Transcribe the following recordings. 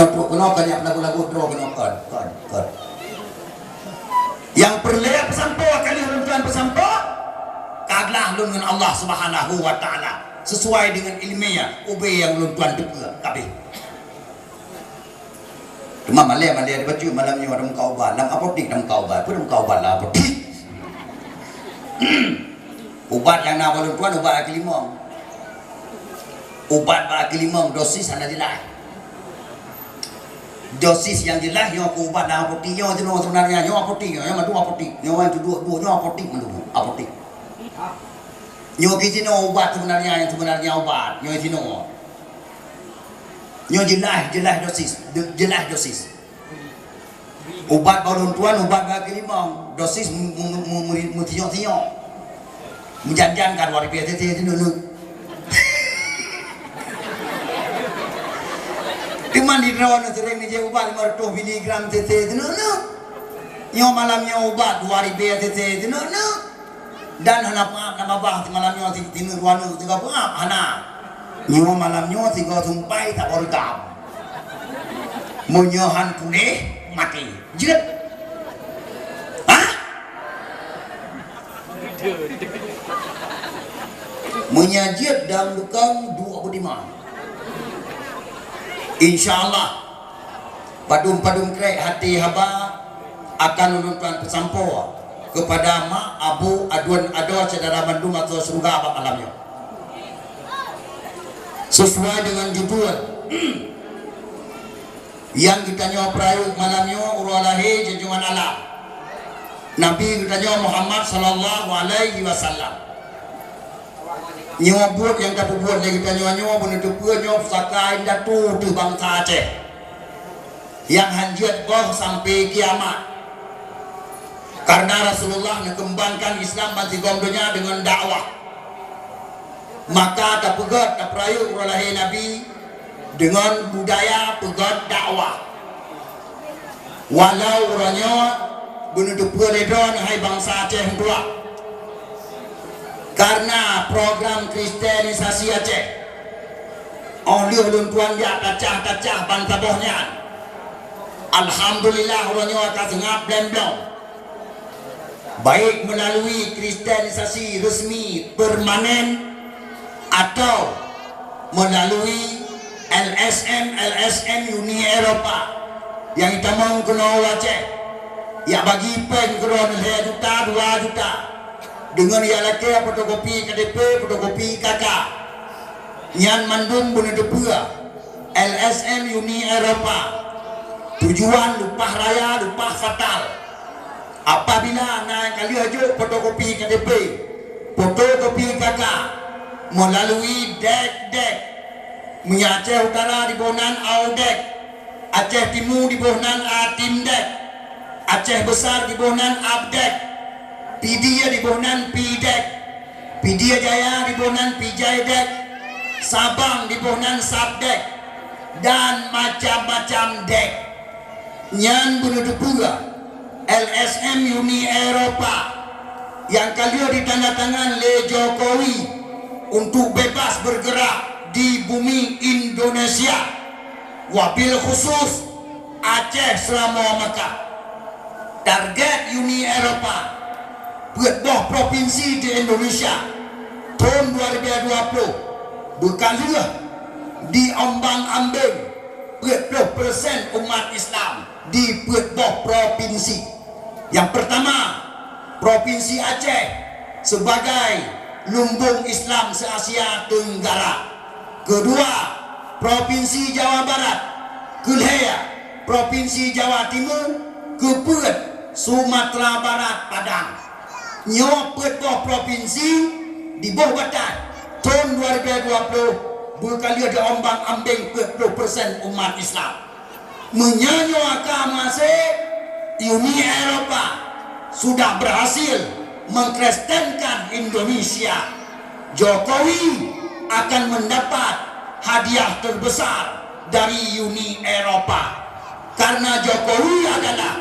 untuk kenapa yang lagu-lagu draw kenapa kan yang perleh pesampo kali tuan pesampo kaglah lun dengan Allah Subhanahu wa taala sesuai dengan ilmiah ubay yang lun tuan depa kabeh cuma malam ada baju malamnya orang kau ban nam apotik nam kau ban pun nam kau ban lah apotik ubat yang nak lun tuan ubat kaki limong ubat kaki limong dosis anda jelas dosis yang jelas yang aku ubat dah apotik yang sebenarnya yang apotik yang madu apotik yang itu dua yang apotik madu apotik yang kizino ubat sebenarnya yang sebenarnya ubat yang kizino yang jelas dosis ubat balon tuan ubat kaki limang dosis mutinyok menjanjan kan luar biasa itu dulu Cuman di rawan sering ni je ubat 500 miligram TT tu nyo malamnya ubat 2000 TT tu dan hana apa nama bah malamnya tinu ruanu tiga apa hana nyo malamnya tiga sumpai tak baru tam munyohan puneh mati jeut ha munyajet dalam lukang 25 InsyaAllah padum-padum krek hati haba akan menonton pesampo kepada mak abu aduan ado saudara Bandung atau surga apa malamnya sesuai dengan judul yang kita nyawa perayu malamnya uralahi junjungan Allah Nabi kita nyawa Muhammad sallallahu alaihi wasallam nyawa buat yang tak buat lagi kita nyawa menutup nyawa sakai datu tu bangsa Aceh yang hanjat boh sampai kiamat karena Rasulullah mengembangkan Islam bagi dunia dengan dakwah maka tak pegat tak perayu uralahi Nabi dengan budaya pegat dakwah walau orangnya menutup redon hai bangsa Aceh pula karena program kristenisasi Aceh oleh ulun tuan dia kacah-kacah bantabohnya alhamdulillah orangnya akan sengap blem-blem baik melalui kristenisasi resmi permanen atau melalui LSM Uni Eropa yang kita mau kena Aceh ya bagi pen kena 1 juta 2 juta dengan ia laki fotokopi KDP fotokopi KK nyan mandung bune depua LSM Uni Eropa tujuan lupah raya lupah fatal apabila naik kali aja fotokopi KDP fotokopi KK melalui dek Aceh Utara di bohnan Audek Aceh Timur di bohnan Atimdek Aceh Besar di bohnan Abdek Pidia di bohnan Pidek Pidia Jaya di bohnan Pijaidek Sabang di bohnan Sabdek dan macam-macam dek nyan bunuh pula LSM Uni Eropa yang kali ditandatangan oleh Jokowi untuk bebas bergerak di bumi Indonesia wabil khusus Aceh selama Makkah target Uni Eropa buat boh provinsi di Indonesia tahun 2020 berkalilah diombang-ambing 20% umat Islam di buat boh provinsi yang pertama provinsi Aceh sebagai lumbung Islam se-Asia Tenggara kedua provinsi Jawa Barat Kelhaya provinsi Jawa Timur Keput Sumatera Barat Padang nyopet boh provinsi di bawah badan tahun 2020 berkali ada ombang-ambing 20% umat Islam menyanyiakan masih Uni Eropa sudah berhasil mengkristenkan Indonesia Jokowi akan mendapat hadiah terbesar dari Uni Eropa karena Jokowi adalah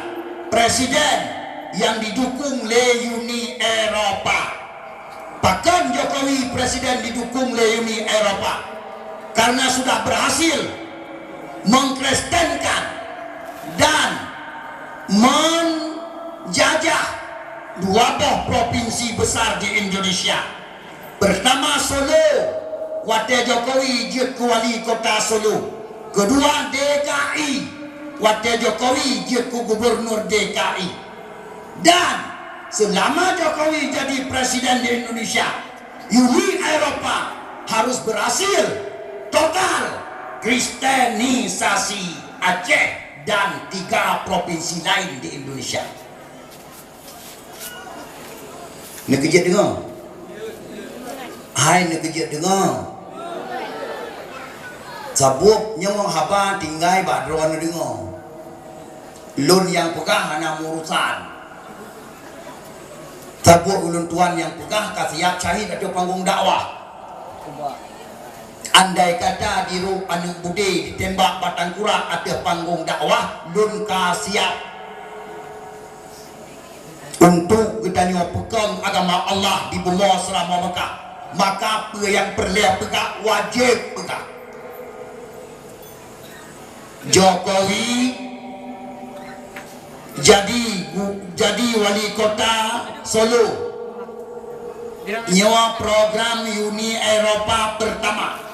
presiden yang didukung oleh Uni Eropa bahkan Jokowi presiden didukung oleh Uni Eropa karena sudah berhasil mengkristenkan menjajah dua provinsi besar di Indonesia. Pertama Solo, Wakil Jokowi je ke wali kota Solo. Kedua DKI, Wakil Jokowi je ke gubernur DKI. Dan selama Jokowi jadi presiden di Indonesia, Uni Eropa harus berhasil total kristenisasi Aceh dan 3 provinsi lain di Indonesia. Nak kerja dengar? Hai nak kerja dengar? Sabuk nyawang haba tinggai badron dengar. Lun yang pegah hana urusan. Sabuk ulun tuan yang pegah kasiap syahid ada panggung dakwah. Andai kata di anu bude ditembak batang kurak ada panggung dakwah, lun kasiap untuk kita pegang agama Allah di bumi selama Mekah. Maka apa yang perlu pegang wajib pegang. Jokowi jadi wali kota Solo, nyawa program Uni Eropa pertama.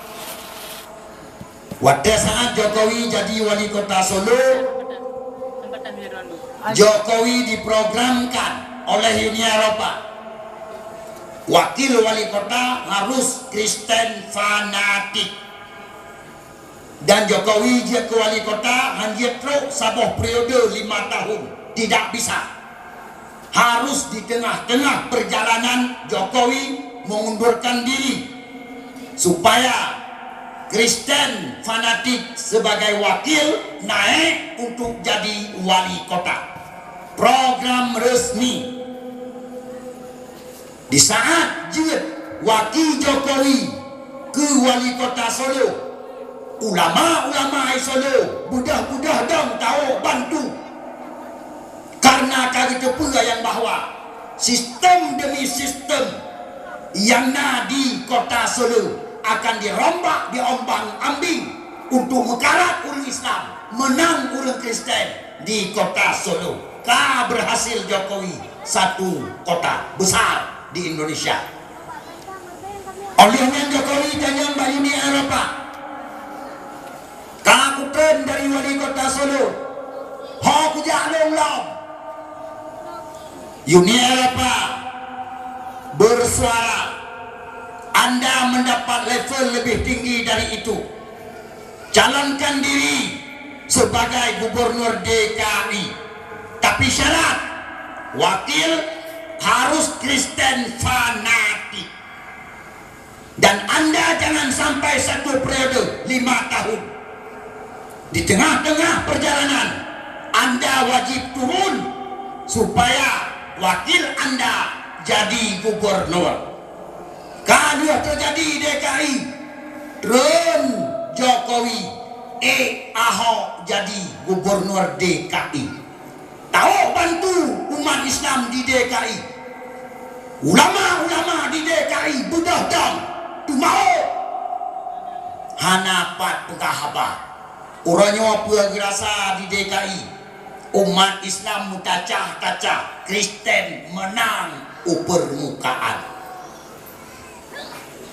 Pada saat Jokowi jadi wali kota Solo, Jokowi diprogramkan oleh Uni Eropa, wakil wali kota harus Kristen fanatik. Dan Jokowi dia ke wali kota hanya teruk sabuh periode 5 tahun, tidak bisa. Harus di tengah-tengah perjalanan Jokowi mengundurkan diri supaya Kristen fanatik sebagai wakil naik untuk jadi wali kota. Program resmi. Di saat juga wakil Jokowi ke wali kota Solo, ulama-ulama Solo, budah-budah dong tahu bantu. Karena kami pula yang bahwa sistem demi sistem yang ada di kota Solo akan dirombak, diombang-ambing untuk mekarat orang Islam, menang orang Kristen di kota Solo. Berhasil Jokowi satu kota besar di Indonesia. Olehnya Jokowi dan Uni Eropa kakutan dari wali kota Solo, ho kujak long. Uni Eropa bersuara, Anda mendapat level lebih tinggi dari itu. Calonkan diri sebagai gubernur DKI. Tapi syarat, wakil harus Kristen fanatik. Dan Anda jangan sampai 1 periode 5 tahun. Di tengah-tengah perjalanan, Anda wajib turun supaya wakil Anda jadi gubernur. Kalau terjadi DKI, Ren Jokowi, Ahok jadi gubernur DKI. Tahu bantu umat Islam di DKI. Ulama-ulama di DKI budah dong, tu mau. Hanapat pekahaba. Orangnya apa gerasa di DKI. Umat Islam mutacah-tacah, Kristen menang permukaan.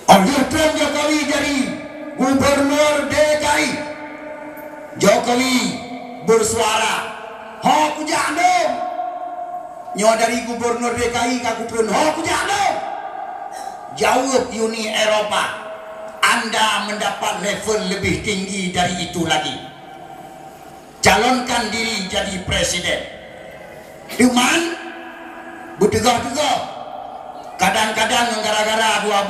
Oleh Jokowi jadi gubernur DKI, Jokowi bersuara, ho kujano, nyawa dari gubernur DKI kakupun, ho kujano. Jawab Uni Eropa, Anda mendapat level lebih tinggi dari itu lagi. Calonkan diri jadi presiden. Cuman bertegah-tegah. Kadang-kadang gara-gara dua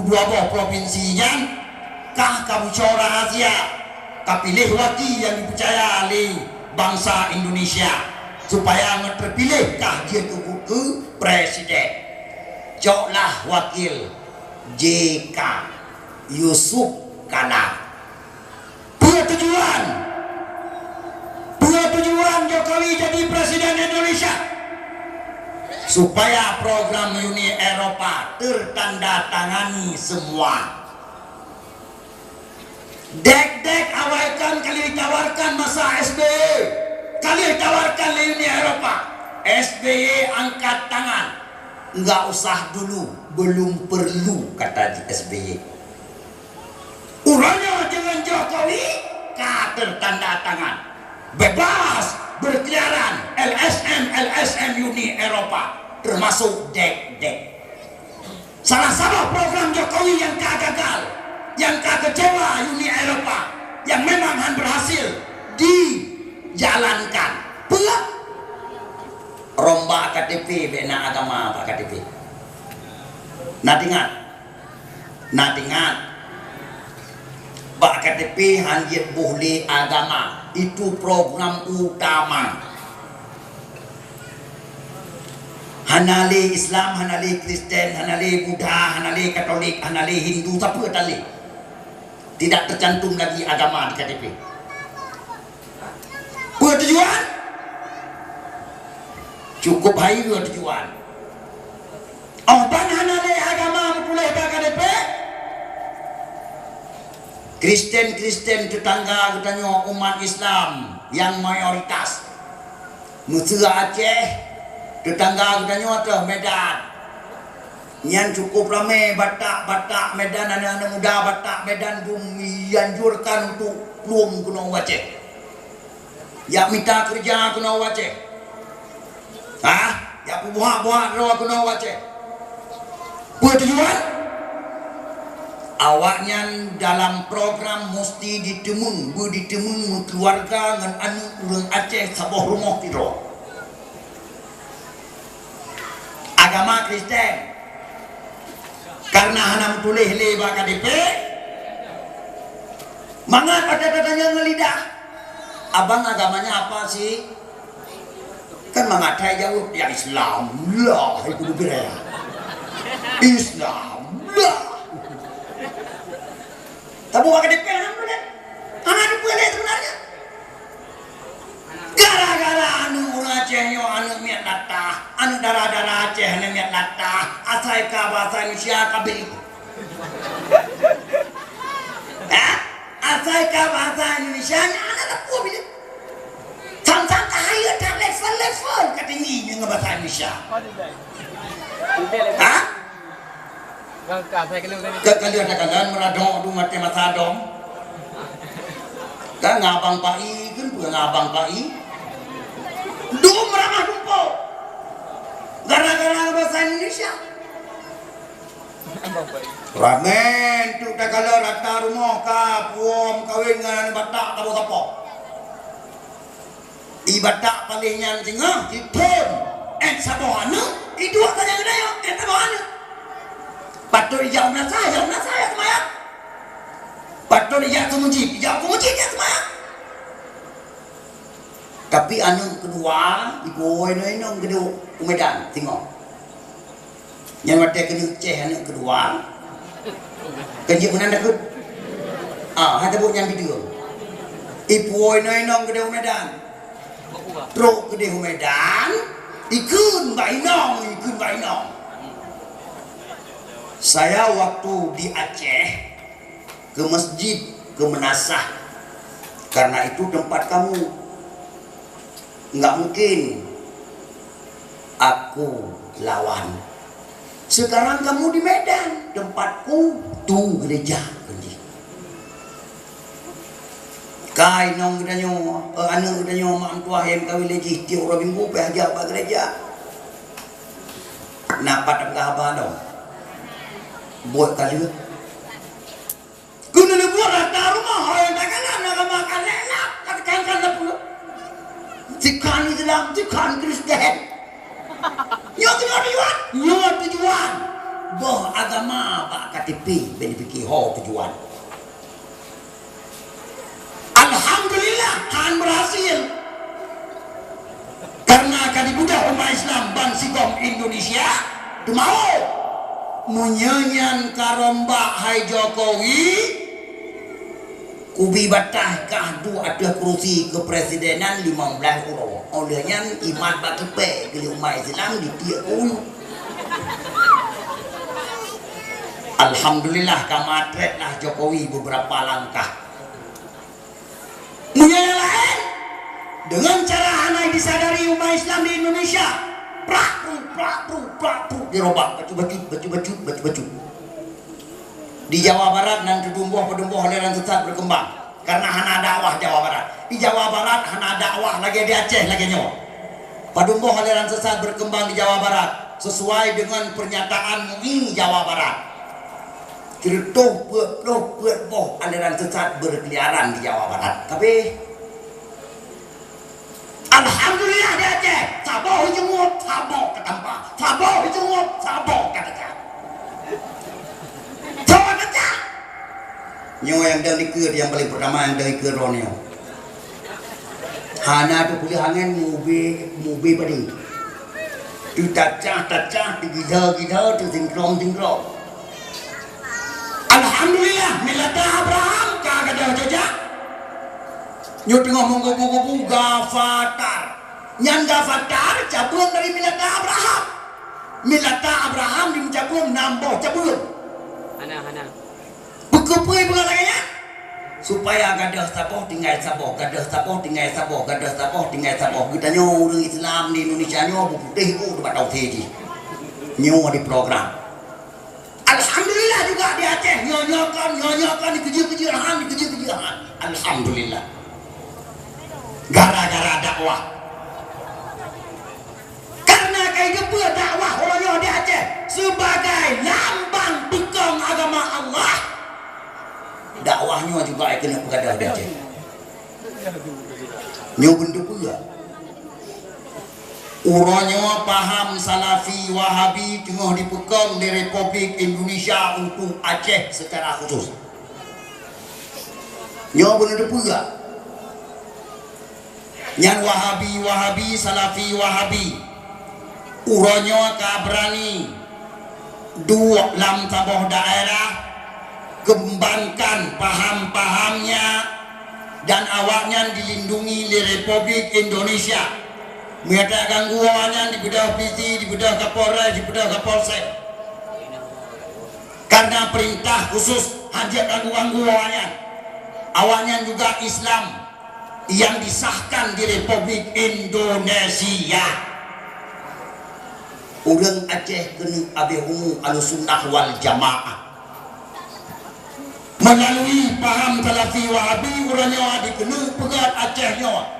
buah provinsinya kah kamu cora rahasia kapilih wakil yang dipercaya oleh bangsa Indonesia supaya terpilih kah dia ke presiden. Coklah wakil JK Yusuf Kala. Tujuan Jokowi jadi presiden Indonesia supaya program Uni Eropa tertanda tangani semua. Dek-dek awalkan kali ditawarkan masa SBY, Alih tawarkan ke Uni Eropa. SBY angkat tangan. Enggak usah dulu, belum perlu, kata SBY. Uranya dengan Jokowi, kader tanda tangan. Bebas berkeliaran LSM Uni Eropa, termasuk dek-dek. Salah satu program Jokowi yang gagal, yang kecewa Uni Eropa, yang memang berhasil dijalankan. Pelak rombak KTP bena agama Pak KTP. Natingat Pak KTP hanya boleh agama, itu program utama. Hanale Islam, hanale Kristen, hanale Buddha, hanale Katolik, hanale Hindu, siapa tali? Tidak tercantum lagi agama di KTP. Tujuan? Cukup hai tujuan. Oh, pan hanale agama boleh Pak KTP? Kristen tetangga katanya umat Islam yang mayoritas. Musuh Aceh, tetangga katanya ada Medan. Yang cukup ramai Batak Medan, anak-anak muda Batak Medan dianjurkan untuk peluang kena Aceh. Ya minta kerja kena Aceh. Ya buah kena Aceh. Buat tujuan? Awaknya dalam program mesti ditemung keluarga dengan anak orang Aceh sebuah rumah tidur. Agama Kristen karena hanam tulis leba KDP mangat ada ngelidah. Abang agamanya apa sih? Kan mangat saya jawab ya Islam lah, itu berbeda. Islam lah. Tapi Pak KDP anak boleh sebenarnya. Gara-gara anu Aceh yo anu miat latah, anu darah Aceh anu miat latah, asai ka bahasa Indonesia kabeh. Asai ka bahasa Indonesia nya anak apa bila? Sang-sang kaya tak level ketinggi dengan bahasa Indonesia. Kekalian kalian meradong du mati matadong. Kan ngabang pai kan bukan ngabang pai. Du meramah dumpo. Gara-gara bahasa Indonesia. Ramen tu dah kalau rata rumah ka puom kawin dengan Batak tahu apa. Ibadak palingnya tengah ditem. Sabohana itu katanya gede yo. Sabohana. Patut jauh na saya semayang. Patut jauh ke masjid ya semayang. Tapi anu kedua, ibu ini kedua Medan tengok. Yang ada kena ceh anu kedua. Kerja pun anda kut. Hanya buat yang video. Ibu ini kedua Medan. Teruk kedua Medan. Ikun bainong. Saya waktu di Aceh ke masjid, ke Menasah, karena itu tempat kamu. Nggak mungkin aku lawan. Sekarang kamu di Medan, tempatku tuh gereja. Kai nong gedanyo, anu gedanyo mak tua hem kawin lagi tiap orang minggu pergi apa gereja. Napat apa dong? Buat kali guna buat rata rumah yang tagalan nak makan enak katakan pula tikan Islam tikan Kristen nyo tujuan boh agama Pak KTP benefiki tujuan. Alhamdulillah han berhasil karena kadi budak umat Islam Bansigom Indonesia tu mau menyanyian karombak hai Jokowi kubi batah kahdu ada kursi kepresidenan 15 orang olehnya iman bakipe ke umat Islam di tiap Alhamdulillah kamatretlah Jokowi beberapa langkah menyanyi lain dengan cara umat Islam di Indonesia. Prak dirobak baju. Di Jawa Barat dan pedumbuh aliran sesat berkembang karena hana dakwah Jawa Barat. Di Jawa Barat hana dakwah lagi di Aceh lagi nyawa. Pedumbuh aliran sesat berkembang di Jawa Barat sesuai dengan pernyataan MUI Jawa Barat. Cerutuh buat aliran sesat berkeliaran di Jawa Barat. Tapi alhamdulillah di Aceh, saboh jenguk, saboh ketampa, saboh jenguk, saboh kata. Coba kata. Nyo yang dari ke yang paling pertama yang dari ke Ronio. Hana tu kuliah angin mubi padi. Tu tacah tu gida tu tingkrong. Alhamdulillah milata Abraham kagak ada jejak. Nyo tengok monggo gafatar. Yang gafatar cabun dari milata Abraham. Milata Abraham dimcabun namboh cabun. Hana. Bekepui pengalangnya. Supaya gadah saboh tinggal saboh. Kita nyo orang Islam di Indonesia nyo putih dapat tahu teji. Nyo di program. Alhamdulillah juga di Aceh nyokan dikejar-kejaran. Alhamdulillah. Gara-gara dakwah. Karena kayak gitu dakwah orang di Aceh sebagai lambang dukung agama Allah. Dakwahnya juga kena pegadah di Aceh. Nyo bentuk pula. Uranya paham Salafi Wahabi tengah dipegang di Republik Indonesia untuk Aceh secara khusus. Nyo bentuk pula. Yang Wahabi Salafi Wahabi uranya kabrani dua lam taboh daerah kembangkan paham-pahamnya dan awaknya dilindungi di Republik Indonesia. Mereka gangguannya di bedah polisi, di bedah Kapolres, di bedah Kapolsek. Karena perintah khusus hajat gangguannya. Awaknya juga Islam yang disahkan di Republik Indonesia. Orang Aceh kena abehu Ahlussunnah wal Jamaah. Melalui paham Salafi Wahabi uranya dikena pegat Acehnya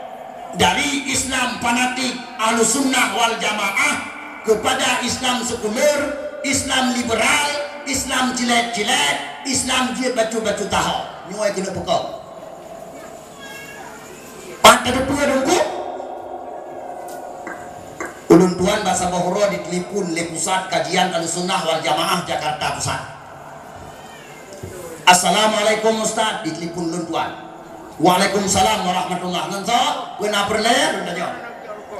dari Islam fanatik Ahlussunnah wal Jamaah kepada Islam sekuler, Islam liberal, Islam cilet-cilet, Islam dia batu-batu tahu. Nyoi kena pegat. Pada depan dongku ulun tuan bahasa Bohoro ditelepon oleh pusat kajian Ahlussunnah wal Jamaah Jakarta Pusat. Assalamualaikum Ustaz, ditelepon ulun tuan. Waalaikumsalam warahmatullahi wabarakatuh. Kena perler tanya.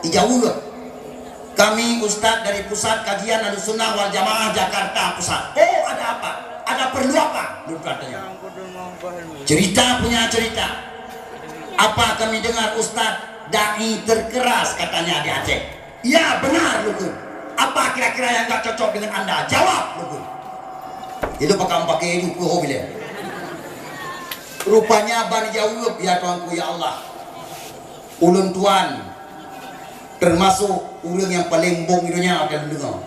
Ijauh. Kami Ustaz dari pusat kajian Ahlussunnah wal Jamaah Jakarta Pusat. Oh, ada apa? Ada perlu apa? Ulun tuan tanya. Cerita punya cerita. Apa kami dengar Ustaz dai terkeras katanya di Aceh? Ya benar Lukun. Apa kira-kira yang gak cocok dengan Anda? Jawab Lukun. Itu pakai itu bila. Rupanya bani jawab ya tuanku ya Allah. Ulun tuan termasuk ulun yang paling bong hidupnya akan dengar.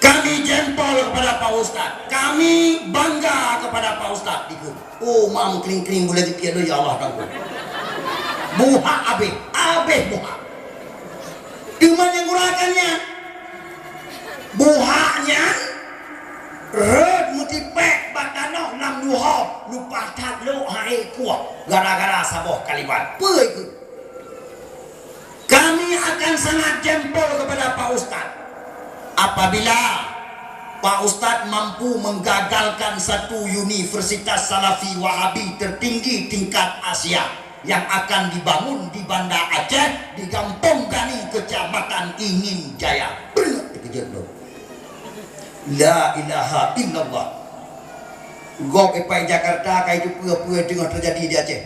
Kami jempol kepada Pak Ustaz. Kami bangga kepada Pak Ustaz. Oh, mam kering-kering boleh dipiado ya Allah tuanku. Buha abe buha. Cuman yang gurakannya buhanya red mutipek batanoh nam duho lupa tak lu hai kuah gara-gara saboh kalimat. Kami akan sangat jempol kepada Pak Ustaz apabila Pak Ustaz mampu menggagalkan satu universitas Salafi Wahabi tertinggi tingkat Asia yang akan dibangun di Banda Aceh di Kampung Gani, Kecamatan Ingin Jaya. La ilaha illallah. Gok epai Jakarta kai itu pura-pura tengah terjadi di Aceh.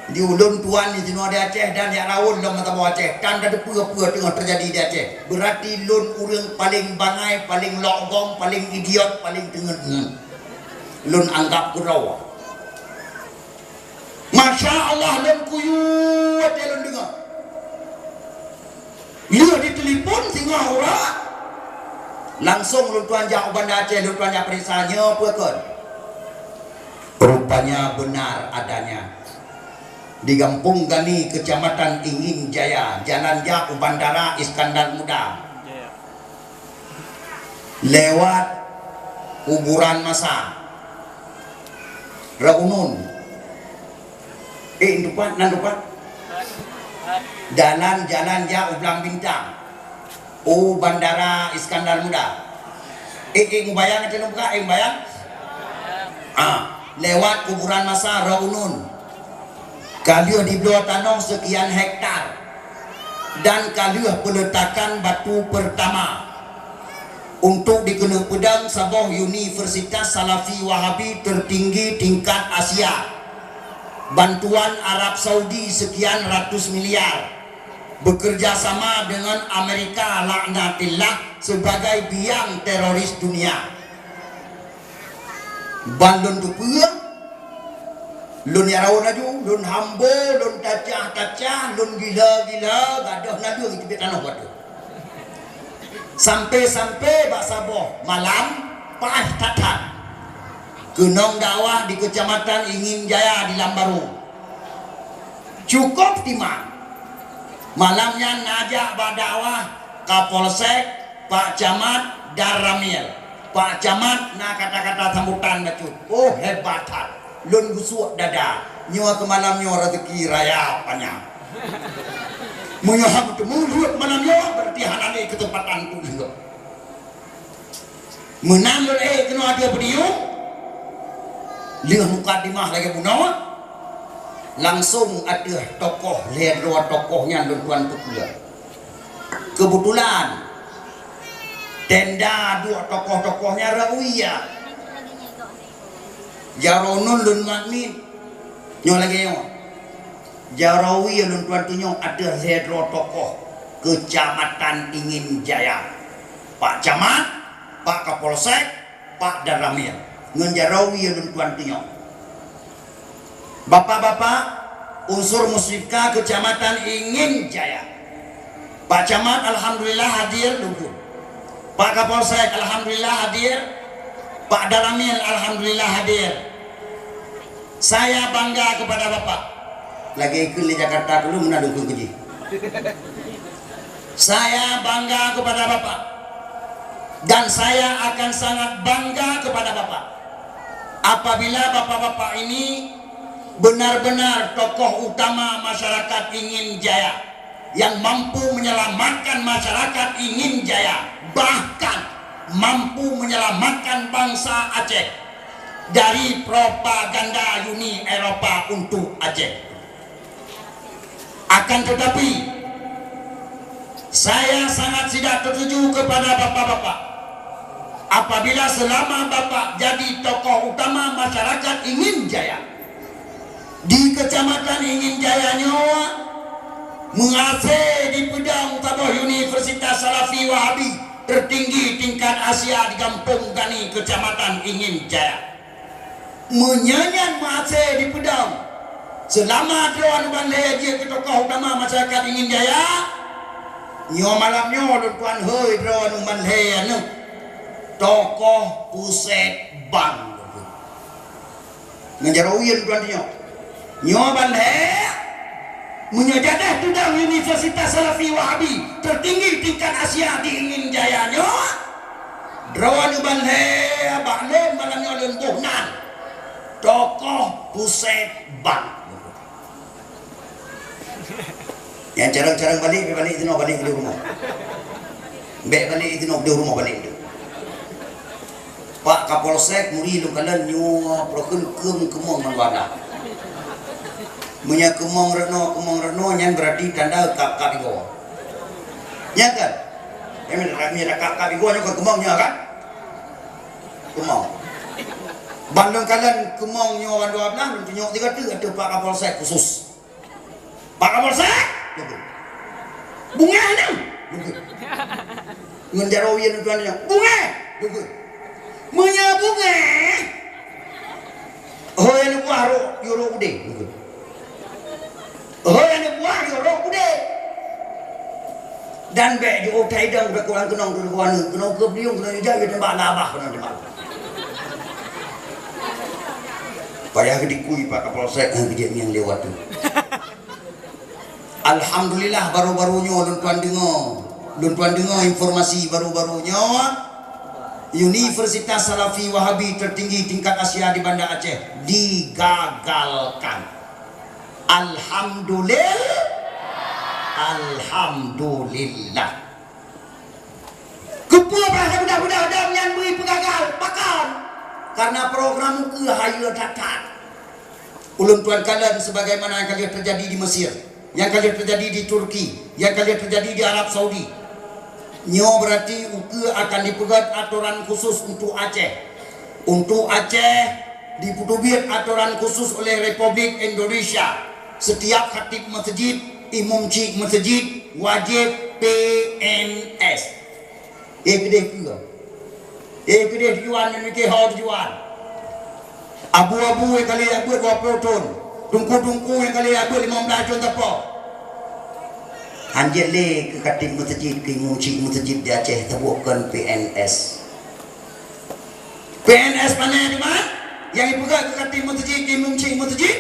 Di ulun tuan di sini ada Aceh dan yang rawon dalam mata bawah Aceh. Tanda ada pura-pura tengah terjadi di Aceh. Berarti lun urang paling bangai, paling logong, paling idiot, paling tengen. Lun anggap kurau. Masya Allah lun kuyut ya lun dengar. Dia ditelepon singa orang. Langsung lu tuan jak Banda Aceh, lu tuan jak perisanya puakan. Rupanya benar adanya. Di Kampung Gani, Kecamatan Ingin Jaya, Jalan Jak Bandara Iskandar Muda. Lewat kuburan masa Raunun. Depan, nan depan. Jalan Jak Ublang Bintang. Bandara Iskandar Muda. Bayang itu buka, bayang. Lewat kuburan masa Raunun. Kaliu di bawah tanah sekian hektar. Dan kaliu peletakan batu pertama untuk dikena pedang sebuah Universitas Salafi Wahabi tertinggi tingkat Asia. Bantuan Arab Saudi sekian ratus miliar. Bekerja sama dengan Amerika laknatillah sebagai biang teroris dunia. Bandun tu puang. Lun yarau naju, lun hambo, lun tacah, lun gila, gadah naju itu di tanah batu. Sampai Baksaboh malam pas tatat. Kenong dakwah di Kecamatan Ingin Jaya di Lambaru. Cukup timang. Malamnya ngajak badakwah Kapolsek, Pak Camat, Daramil. Pak Camat nak kata-kata sambutan bacu. Oh hebatan. Lun busuk dada nyawa ke malam nyawa rezeki raya panjang menyohab itu mulut malam nyawa berarti hanane ketempatan tu juga menang kena ada beriung lihat mukadimah lagi bunawa langsung ada tokoh lihat dua tokohnya lun tuan tu pula kebetulan tenda dua tokoh-tokohnya Rawiyah Jaronun lun makmin nyo lagi nyo Jarawi lun tuan tu nyo ada zedro tokoh Kecamatan Ingin Jaya Pak Camat, Pak Kapolsek, Pak Daramil ngan Jarawi lun tuan tu nyo bapak-bapak unsur muslimka Kecamatan Ingin Jaya Pak Camat alhamdulillah hadir luhur Pak Kapolsek alhamdulillah hadir Pak Daramil alhamdulillah hadir. Saya bangga kepada Bapak. Lagi ke Jakarta dulu menadukun keji. Saya bangga kepada Bapak. Dan saya akan sangat bangga kepada Bapak. Apabila Bapak-bapak ini benar-benar tokoh utama masyarakat Ingin Jaya yang mampu menyelamatkan masyarakat Ingin Jaya, bahkan mampu menyelamatkan bangsa Aceh dari propaganda Uni Eropa untuk Aceh. Akan tetapi saya sangat tidak tertuju kepada bapak-bapak apabila selama bapak jadi tokoh utama masyarakat Ingin Jaya di Kecamatan Ingin Jaya nyawa mengasih di pedang tabah Universitas Salafi Wahabi tertinggi tingkat Asia di Kampung Gani, Kecamatan Ingin Jaya. Menyanyian masih di pedang selama Dewan Banleh dia ke tokoh utama masyarakat Ingin Jaya nyo malam nyo tuan hei Dewan Banleh anu tokoh pusat bang ngejarawian tuan nyo Banleh menyajadah tudang Universitas Salafi Wahabi tertinggi tingkat Asia di Ingin Jaya nyo Dewan Banleh baklem malam nyo lembuhnan tokoh pusat bang yang jarang-jarang balik itu no balik di rumah balik itu no di rumah balik itu Pak Kapolsek muri lu kalian nyo proken kemong manwada punya kemong reno yang berarti tanda kap igo nya kan ini kap igo nya kemongnya kan kemong bandung kalian kemong nyo 12 nyo 3 ada Pak Kapolsek khusus Pak Kapolsek bunga anu ngenjarawian tuannya bunga punya bunga oh ini buah yoro ude oh ini buah yoro ude Dan baik di otai dang berkurang kenong kenong ke beliung kenong jaga dan bak labah kenong demak. Payah kedikui Pak Kapolsek kejadian yang lewat tu. Alhamdulillah baru-barunya Lun tuan dengar informasi baru-barunya Universitas Salafi Wahabi tertinggi tingkat Asia di Banda Aceh digagalkan. Alhamdulillah. Kepua bahasa budak-budak dah menyambui pegagal pakan karena program ke haya datat. Ulun tuan kalian sebagaimana yang kalian terjadi di Mesir, yang kalian terjadi di Turki, yang kalian terjadi di Arab Saudi. Nyo berarti uke akan dipegat aturan khusus untuk Aceh. Untuk Aceh diputubir aturan khusus oleh Republik Indonesia. Setiap khatib masjid, imam cik masjid wajib PNS. Kedeh ke? Kedeh jual dan mikir hau jual. Abu-abu yang kali abut 20 ton. Tungku-tungku yang kali abut 15 ton tak apa. Anjir le ke khatib masjid ke imam cik masjid di Aceh tabukan PNS. PNS mana di mana? Yang dipegang ke khatib masjid ke imam cik masjid.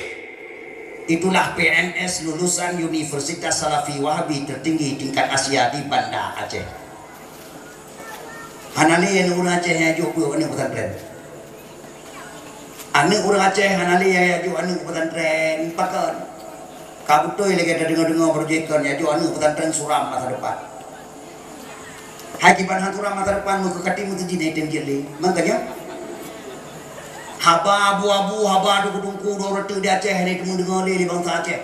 Itulah PNS lulusan Universitas Salafi Wahabi tertinggi tingkat Asia di Banda Aceh. Hanali yang orang Aceh yang ajuk ke ni pesantren. Ane orang Aceh hanali yang ajuk ane pesantren pakan. Kabutoi lagi ada dengar-dengar proyekan yang ajuk ane pesantren suram masa depan. Hakiban hanturam masa depan muka kati muka jini item jeli. Makanya haba abu-abu haba dukung-dukung dua ratu di Aceh ni temu dengar di bangsa Aceh.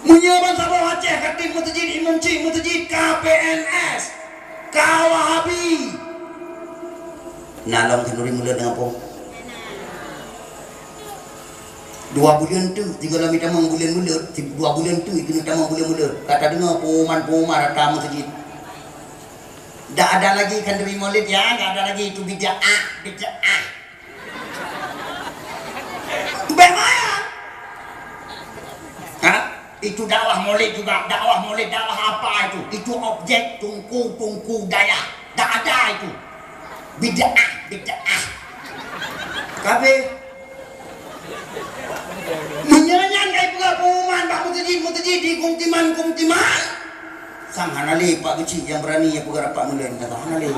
Munya bangsa bawah Aceh kati mutajid imam cik mutajid KPNS Kawahabi. Nalong kenduri mula dengan apa? 2 bulan tu tinggal kami tamang bulan mula 2 bulan tu ikut tamang bulan mula kata dengar poman datang masjid. Tak ada lagi kenduri maulid ya, tak ada lagi itu bid'ah. Bagaimana? Itu dakwah maulid juga, dakwah apa itu? Itu objek tungku daya. Tak ada itu. Bid'ah. Kabe menyanyikan kayak pula pengumuman Pak Mutajid di kumtiman. Sang hanali Pak Kecil yang berani yang pegang Pak Mulen kata hanali.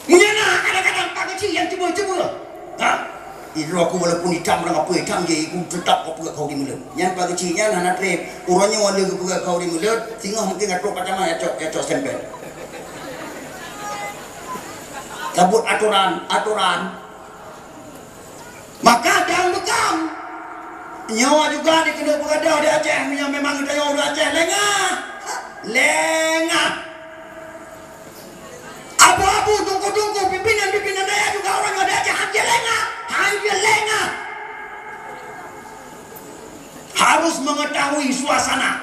Menyana kadang-kadang Pak Kecil yang cuba. Itu aku walaupun hitam orang apa hitam je aku tetap kau pegang kau di mulut. Yang Pak Kecilnya anak trip orangnya wala aku pegang kau di mulut tinggal mungkin ngatuk macam mana ya cok stempel. Cabut aturan. Maka jangan bekam. Nyawa juga di kedua pegadau di Aceh. Memang kita nyawa di Aceh. Lengah. Abu-abu, tunggu-tunggu. Pimpinan daya juga orang di Aceh. Hampir lengah. Harus mengetahui suasana.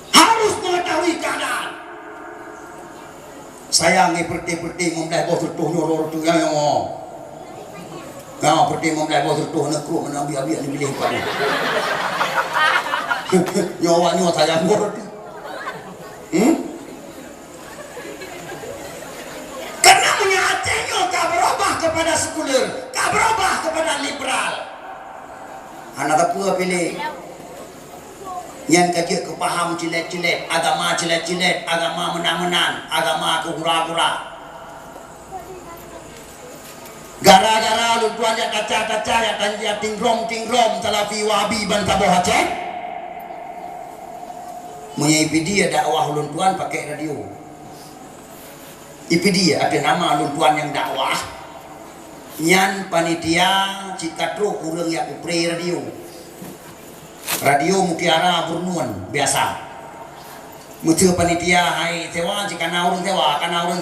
Harus mengetahui keadaan. Sayangi perti memulai bos tuh nyoror tu yang perti memulai bos tuh nak kru mana abi ni pilih pada. Nyawa sayang bor tu. Karena punya Acehnya tak berubah kepada sekuler, tak berubah kepada liberal. Anak apa pilih? Yang kaji kepaham cilet-cilet, agama cilet-cilet, agama menang-menang, agama kehura-hura. Gara-gara lu tuan yang kaca-kaca yang tanjia tingrom Salafi Wahabi bangsa bawah Aceh. Menyaipi dia dakwah ulun tuan pakai radio. Ipi dia ada nama ulun tuan yang dakwah. Nyan panitia cikatro urang yang upre radio. Radio Mutiara Burnuan biasa. Muncul panitia hai sewa jika naurun sewa, kana urun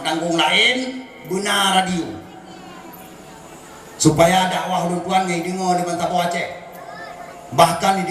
tanggung lain guna radio. Supaya dakwah ulun tuan ngai dengar di Bantabo Aceh. Bahkan di